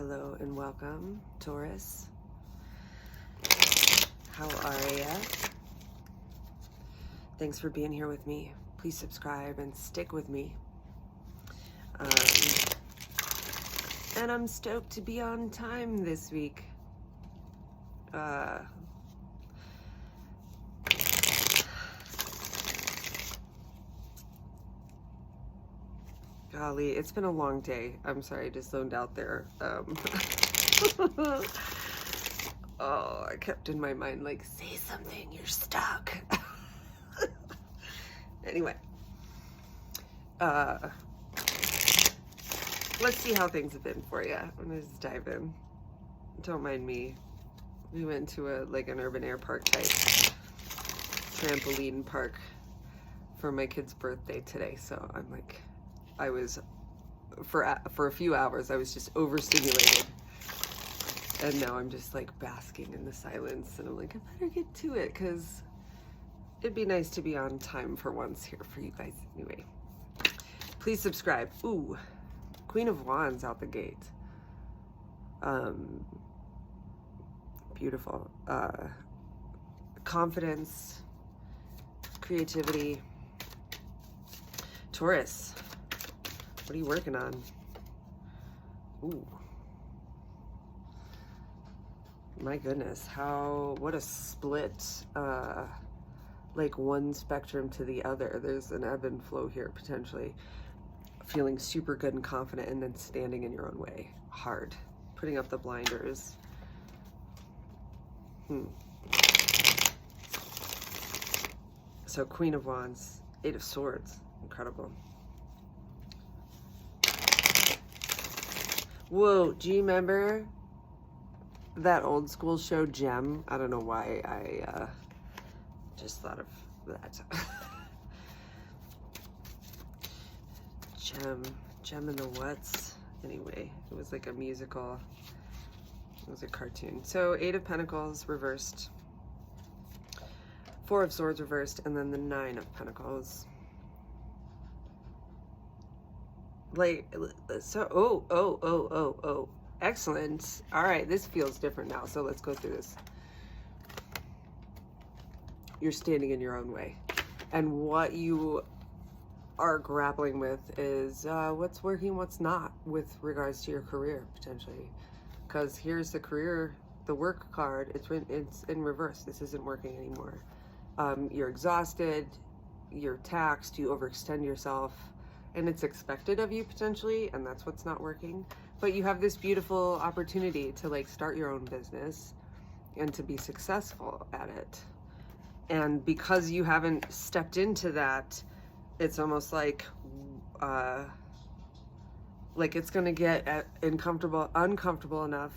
Hello and welcome, Taurus. How are ya? Thanks for being here with me. Please subscribe and stick with me. And I'm stoked to be on time this week. Golly, it's been a long day. I'm sorry, I just zoned out there. Oh, I kept in my mind like, say something, you're stuck. Anyway, let's see how things have been for you. I'm gonna just dive in. Don't mind me. We went to an urban air park type trampoline park for my kid's birthday today. So I'm like, I was for a few hours I was just overstimulated, and now I'm just like basking in the silence, and I'm like, I better get to it because it'd be nice to be on time for once here for you guys. Anyway, please subscribe. Ooh, Queen of Wands out the gate. Beautiful. Confidence, creativity. Taurus, what are you working on? Ooh. My goodness, what a split, like one spectrum to the other. There's an ebb and flow here, potentially. Feeling super good and confident, and then standing in your own way. Hard. Putting up the blinders. So Queen of Wands, Eight of Swords. Incredible. Whoa, do you remember that old school show Gem? I don't know why I just thought of that. Gem and the What's? Anyway, it was like a musical. It was a cartoon. So 8 of Pentacles reversed. 4 of Swords reversed, and then the 9 of Pentacles. Like, so, oh. Excellent. All right, this feels different now, so let's go through this. You're standing in your own way. And what you are grappling with is what's working, what's not with regards to your career, potentially. Because here's the career, the work card. It's in reverse. This isn't working anymore. You're exhausted. You're taxed. You overextend yourself. And it's expected of you, potentially, and that's what's not working. But you have this beautiful opportunity to like start your own business and to be successful at it. And because you haven't stepped into that, it's almost like it's gonna get uncomfortable enough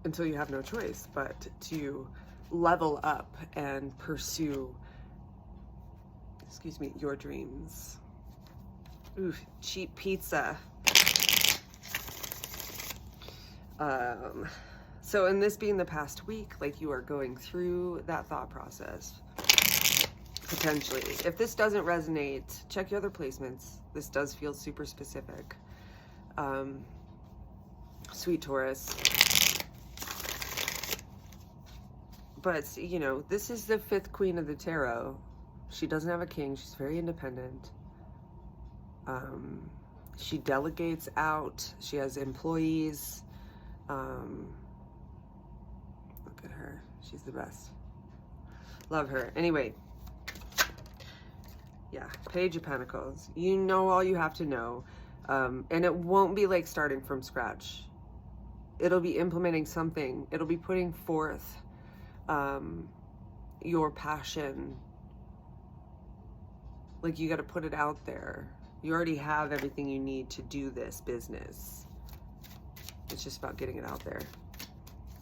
until you have no choice but to level up and pursue, excuse me, your dreams. Ooh, cheap pizza. So in this being the past week, like you are going through that thought process, potentially. If this doesn't resonate, check your other placements. This does feel super specific. Sweet Taurus. But, you know, this is the 5th Queen of the Tarot. She doesn't have a king. She's very independent. She delegates out. She has employees. Look at her. She's the best. Love her. Anyway. Yeah. Page of Pentacles. You know all you have to know. And it won't be like starting from scratch. It'll be implementing something. It'll be putting forth your passion. Like, you got to put it out there. You already have everything you need to do this business. It's just about getting it out there.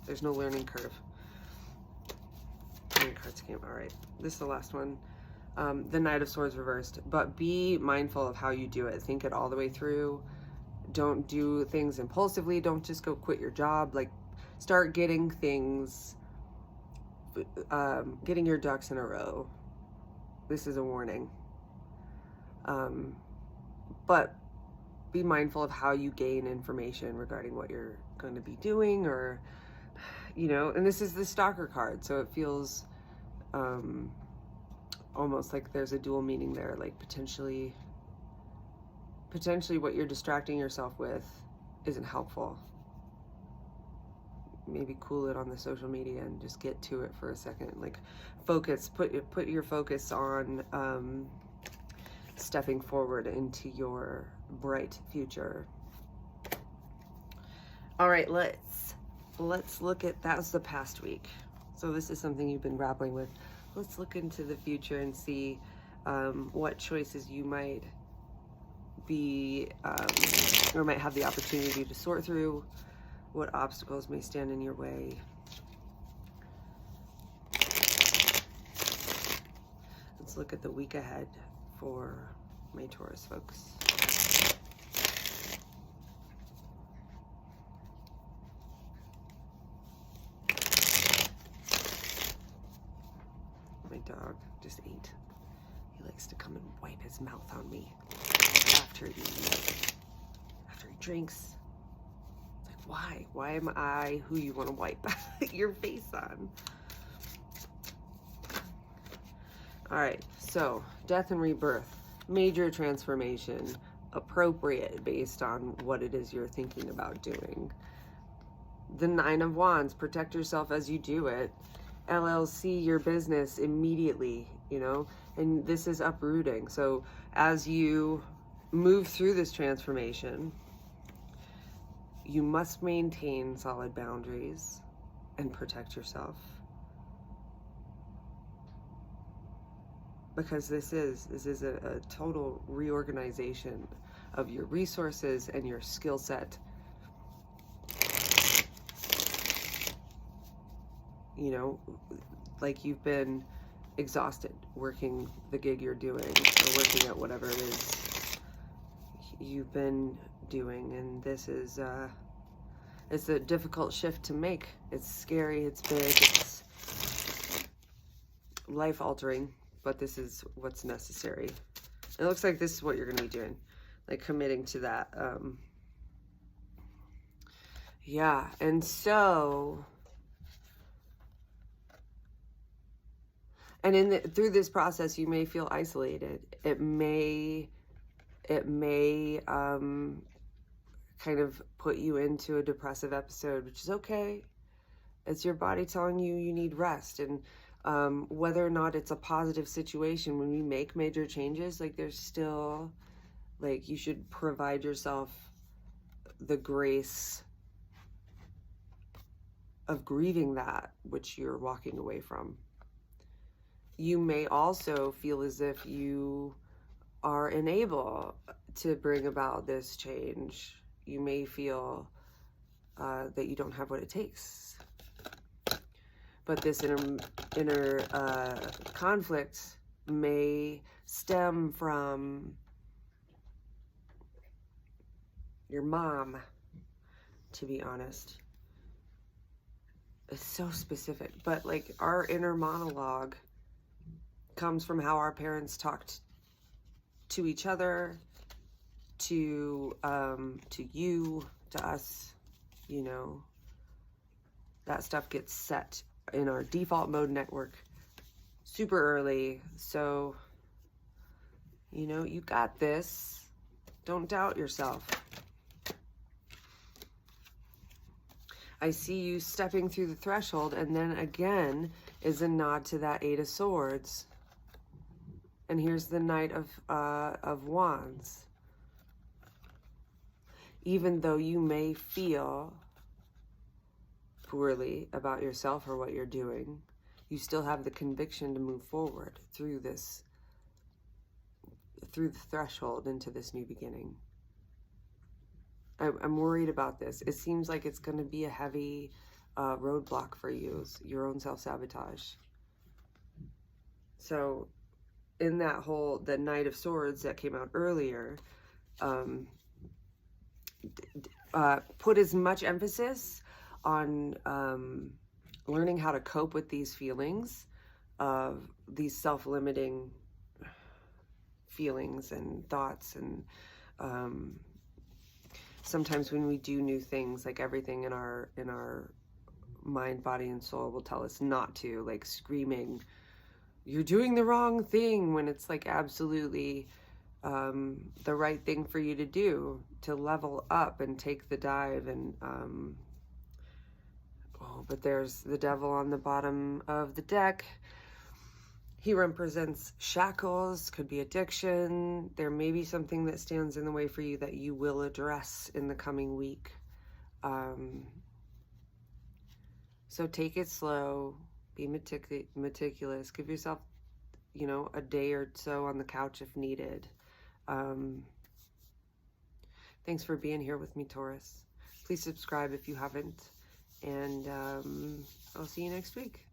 There's no learning curve. How many cards came? All right, this is the last one. The Knight of Swords reversed. But be mindful of how you do it. Think it all the way through. Don't do things impulsively. Don't just go quit your job. Like, start getting things, getting your ducks in a row. This is a warning. But be mindful of how you gain information regarding what you're going to be doing, or, you know, and this is the stalker card, so it feels almost like there's a dual meaning there, like potentially what you're distracting yourself with isn't helpful. Maybe cool it on the social media and just get to it for a second. Like focus, put your focus on stepping forward into your bright future. All right, let's look at, that was the past week. So this is something you've been grappling with. Let's look into the future and see what choices you might be or might have the opportunity to sort through, what obstacles may stand in your way. Let's look at the week ahead for my Taurus folks. My dog just ate. He likes to come and wipe his mouth on me after he drinks. It's like, why? Why am I who you want to wipe your face on? All right, so death and rebirth, major transformation, appropriate based on what it is you're thinking about doing. The 9 of Wands, protect yourself as you do it. LLC your business immediately, you know, and this is uprooting. So as you move through this transformation, you must maintain solid boundaries and protect yourself. Because this is a total reorganization of your resources and your skill set. You know, like you've been exhausted working the gig you're doing, or working at whatever it is you've been doing, and this is it's a difficult shift to make. It's scary, it's big, it's life altering, but this is what's necessary. It looks like this is what you're going to be doing, like committing to that. Yeah, and so, and through this process, you may feel isolated. It may kind of put you into a depressive episode, which is okay. It's your body telling you you need rest. And whether or not it's a positive situation, when we make major changes, like there's still, like, you should provide yourself the grace of grieving that which you're walking away from. You may also feel as if you are unable to bring about this change. You may feel that you don't have what it takes. But this inner conflict may stem from your mom, to be honest. It's so specific, but like our inner monologue comes from how our parents talked to each other, to you, to us, you know. That stuff gets set in our default mode network super early. So, you know, you got this. Don't doubt yourself. I see you stepping through the threshold, and then again is a nod to that 8 of Swords. And here's the Knight of Wands. Even though you may feel poorly about yourself or what you're doing, you still have the conviction to move forward through this, through the threshold into this new beginning. I'm worried about this. It seems like it's going to be a heavy roadblock for you, your own self-sabotage. So in that whole, the Knight of Swords that came out earlier, put as much emphasis on learning how to cope with these feelings, of these self-limiting feelings and thoughts, and sometimes when we do new things, like everything in our mind, body, and soul will tell us not to, like screaming, you're doing the wrong thing, when it's like absolutely the right thing for you to do, to level up and take the dive. And oh, but there's the devil on the bottom of the deck. He represents shackles, could be addiction. There may be something that stands in the way for you that you will address in the coming week. So take it slow, be meticulous, give yourself, you know, a day or so on the couch if needed. Thanks for being here with me, Taurus. Please subscribe if you haven't, and I'll see you next week.